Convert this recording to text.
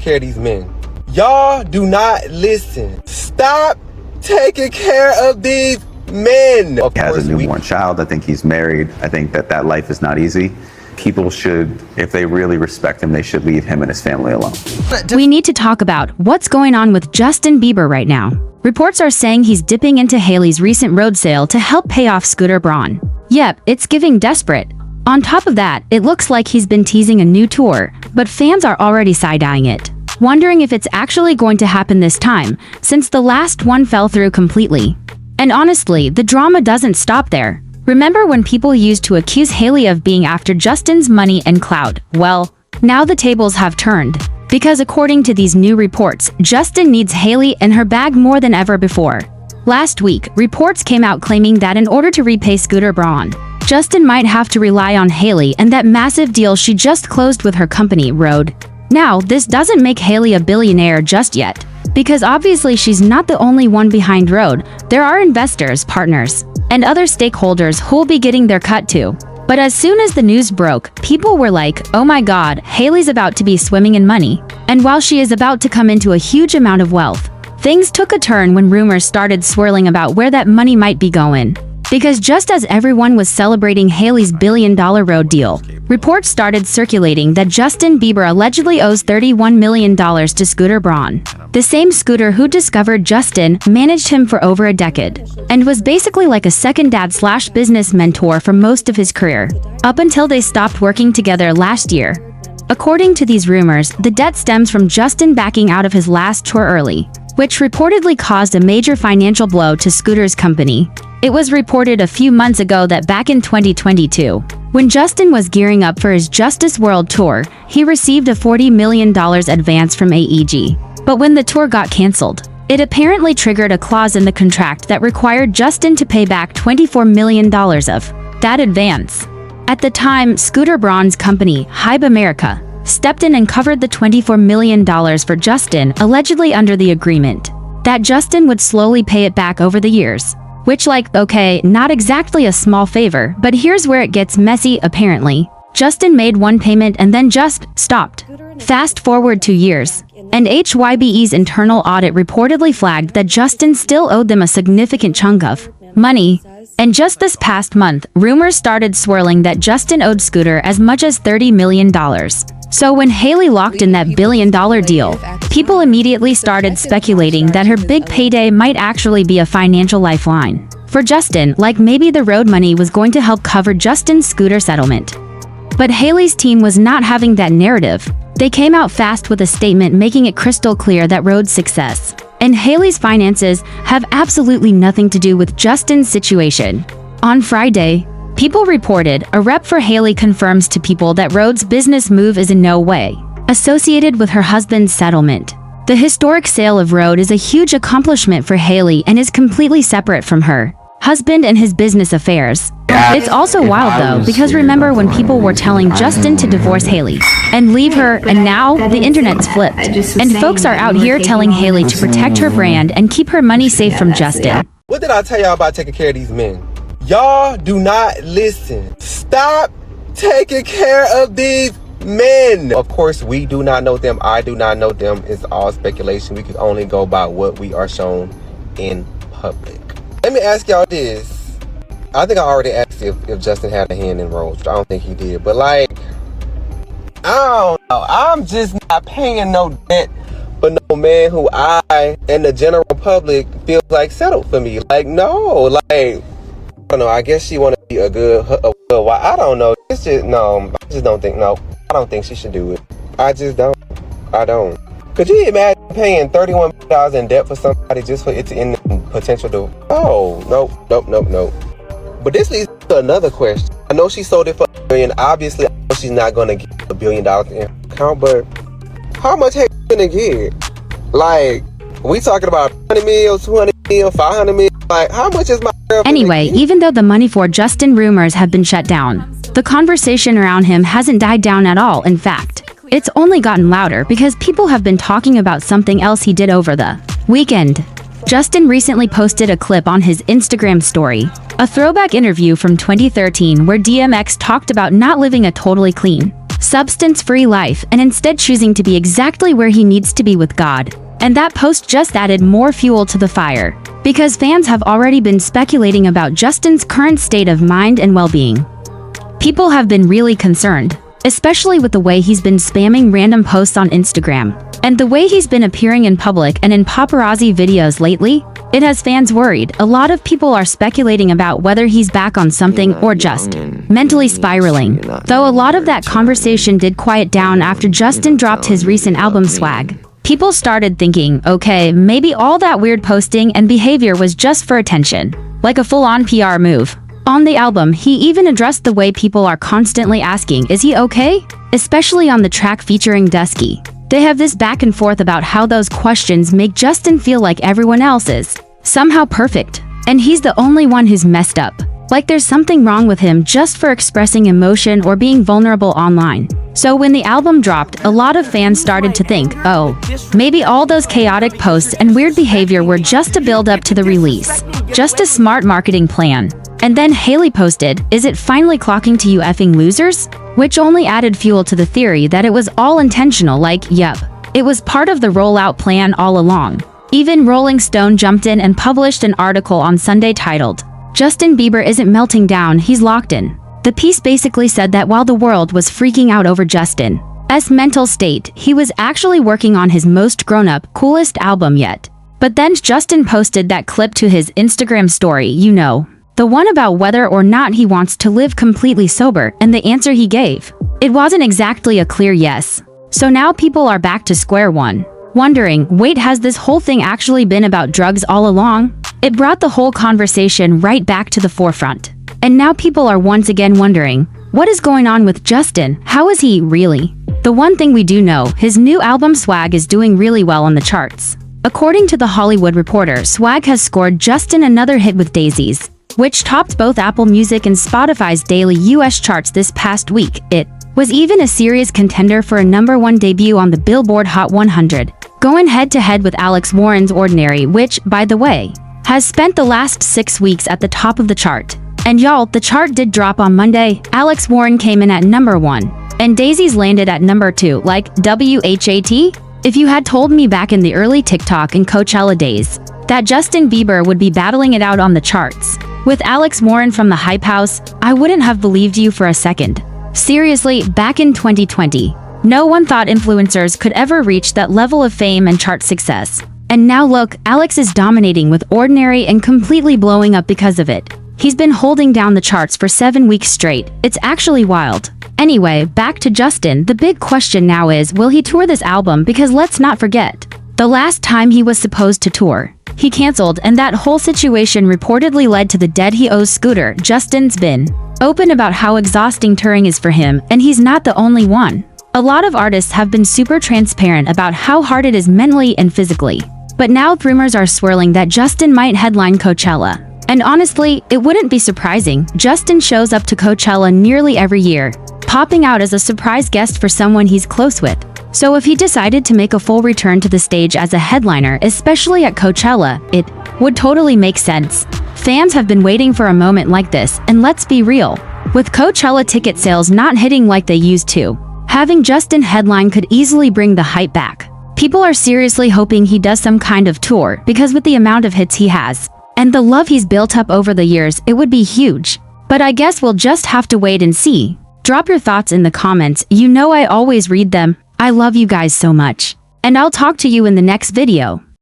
care of these men. Y'all do not listen. Stop taking care of these men. He has a newborn child. I think he's married. I think that life is not easy. People should, if they really respect him, they should leave him and his family alone. We need to talk about what's going on with Justin Bieber right now. Reports are saying he's dipping into Hailey's recent Rhode sale to help pay off Scooter Braun. Yep, it's giving desperate. On top of that, it looks like he's been teasing a new tour, but fans are already side-eyeing it, wondering if it's actually going to happen this time, since the last one fell through completely. And honestly, the drama doesn't stop there. Remember when people used to accuse Hailey of being after Justin's money and clout? Well, now the tables have turned. Because according to these new reports, Justin needs Hailey and her bag more than ever before. Last week, reports came out claiming that in order to repay Scooter Braun, Justin might have to rely on Hailey and that massive deal she just closed with her company, Rhode. Now, this doesn't make Hailey a billionaire just yet, because obviously she's not the only one behind Rhode. There are investors, partners, and other stakeholders who'll be getting their cut too. But as soon as the news broke, people were like, oh my god, Hailey's about to be swimming in money. And while she is about to come into a huge amount of wealth, things took a turn when rumors started swirling about where that money might be going. Because just as everyone was celebrating Hailey's billion-dollar Rhode deal, reports started circulating that Justin Bieber allegedly owes $31 million to Scooter Braun. The same Scooter who discovered Justin, managed him for over a decade, and was basically like a second dad/business mentor for most of his career, up until they stopped working together last year. According to these rumors, the debt stems from Justin backing out of his last tour early, which reportedly caused a major financial blow to Scooter's company. It was reported a few months ago that back in 2022, when Justin was gearing up for his Justice World Tour, he received a $40 million advance from AEG. But when the tour got cancelled, it apparently triggered a clause in the contract that required Justin to pay back $24 million of that advance. At the time, Scooter Braun's company, Hybe America, stepped in and covered the $24 million for Justin, allegedly under the agreement that Justin would slowly pay it back over the years. Which, like, okay, not exactly a small favor, but here's where it gets messy apparently. Justin made one payment and then just stopped. Fast forward 2 years, and HYBE's internal audit reportedly flagged that Justin still owed them a significant chunk of money. And just this past month, rumors started swirling that Justin owed Scooter as much as $30 million. So when Hailey locked in that billion-dollar deal, people immediately started speculating that her big payday might actually be a financial lifeline for Justin, like maybe the Rhode money was going to help cover Justin's Scooter settlement. But Hailey's team was not having that narrative. They came out fast with a statement making it crystal clear that Rhode's success and Hailey's finances have absolutely nothing to do with Justin's situation. On Friday, people reported a rep for Hailey confirms to people that Rhode's business move is in no way associated with her husband's settlement. The historic sale of Rhode is a huge accomplishment for Hailey and is completely separate from her husband and his business affairs. It's also wild though, because remember when people were telling Justin to divorce Hailey and leave her, and now the internet's flipped, and folks are out here telling Hailey to protect her brand and keep her money safe from Justin. What did I tell y'all about taking care of these men? Y'all do not listen. Stop taking care of these men. Of course, we do not know them. I do not know them. It's all speculation. We can only go by what we are shown in public. Let me ask y'all this. I think I already asked if Justin had a hand in Rhode. I don't think he did. But like, I don't know. I'm just not paying no debt for no man who I and the general public feels like settled for me. Like, no. Like, I don't know. I guess she want to be a good wife. I don't know. It's just, no. I just don't think, no. I don't think she should do it. I just don't. I don't. Could you imagine paying $31 in debt for somebody just for it to end in potential to? Oh, nope. But this leads to another question. I know she sold it for $1 million. Obviously, I know she's not gonna get $1 billion in her account, but how much are you gonna get? Like, we talking about 100 mil, 200 mil, 500 mil? Like, how much is my girl? Anyway, even though the money for Justin rumors have been shut down, the conversation around him hasn't died down at all. In fact, it's only gotten louder because people have been talking about something else he did over the weekend. Justin recently posted a clip on his Instagram story, a throwback interview from 2013 where DMX talked about not living a totally clean substance-free life and instead choosing to be exactly where he needs to be with God. And that post just added more fuel to the fire, because fans have already been speculating about Justin's current state of mind and well-being. People have been really concerned, especially with the way he's been spamming random posts on Instagram, and the way he's been appearing in public and in paparazzi videos lately. It has fans worried. A lot of people are speculating about whether he's back on something or just mentally spiraling, though a lot of that conversation did quiet down after Justin dropped his recent album Swag. People started thinking, okay, maybe all that weird posting and behavior was just for attention, like a full-on PR move. On the album, he even addressed the way people are constantly asking, is he okay? Especially on the track featuring Dusky. They have this back and forth about how those questions make Justin feel like everyone else is somehow perfect, and he's the only one who's messed up. Like there's something wrong with him just for expressing emotion or being vulnerable online. So when the album dropped, a lot of fans started to think, oh, maybe all those chaotic posts and weird behavior were just a build up to the release. Just a smart marketing plan. And then Hailey posted, is it finally clocking to you effing losers? Which only added fuel to the theory that it was all intentional, like, yep, it was part of the rollout plan all along. Even Rolling Stone jumped in and published an article on Sunday titled, Justin Bieber isn't melting down, he's locked in. The piece basically said that while the world was freaking out over Justin's mental state, he was actually working on his most grown-up, coolest album yet. But then Justin posted that clip to his Instagram story, you know, the one about whether or not he wants to live completely sober, and the answer he gave. It wasn't exactly a clear yes. So now people are back to square one, wondering, wait, has this whole thing actually been about drugs all along? It brought the whole conversation right back to the forefront. And now people are once again wondering, what is going on with Justin? How is he really? The one thing we do know, his new album Swag is doing really well on the charts. According to The Hollywood Reporter, Swag has scored Justin another hit with Daisies, which topped both Apple Music and Spotify's daily US charts this past week. It was even a serious contender for a #1 debut on the Billboard Hot 100, going head-to-head with Alex Warren's Ordinary, which, by the way, has spent the last 6 weeks at the top of the chart. And y'all, the chart did drop on Monday. Alex Warren came in at #1, and Daisies landed at #2, like WHAT? If you had told me back in the early TikTok and Coachella days that Justin Bieber would be battling it out on the charts with Alex Warren from the Hype House, I wouldn't have believed you for a second. Seriously, back in 2020, no one thought influencers could ever reach that level of fame and chart success. And now look, Alex is dominating with Ordinary and completely blowing up because of it. He's been holding down the charts for 7 weeks straight. It's actually wild. Anyway, back to Justin. The big question now is, will he tour this album? Because let's not forget, the last time he was supposed to tour, he canceled, and that whole situation reportedly led to the debt he owes Scooter. Justin's been open about how exhausting touring is for him, and he's not the only one. A lot of artists have been super transparent about how hard it is mentally and physically. But now rumors are swirling that Justin might headline Coachella. And honestly, it wouldn't be surprising. Justin shows up to Coachella nearly every year, popping out as a surprise guest for someone he's close with. So if he decided to make a full return to the stage as a headliner, especially at Coachella, it would totally make sense. Fans have been waiting for a moment like this, and let's be real. With Coachella ticket sales not hitting like they used to, having Justin headline could easily bring the hype back. People are seriously hoping he does some kind of tour, because with the amount of hits he has, and the love he's built up over the years, it would be huge. But I guess we'll just have to wait and see. Drop your thoughts in the comments. You know I always read them. I love you guys so much. And I'll talk to you in the next video.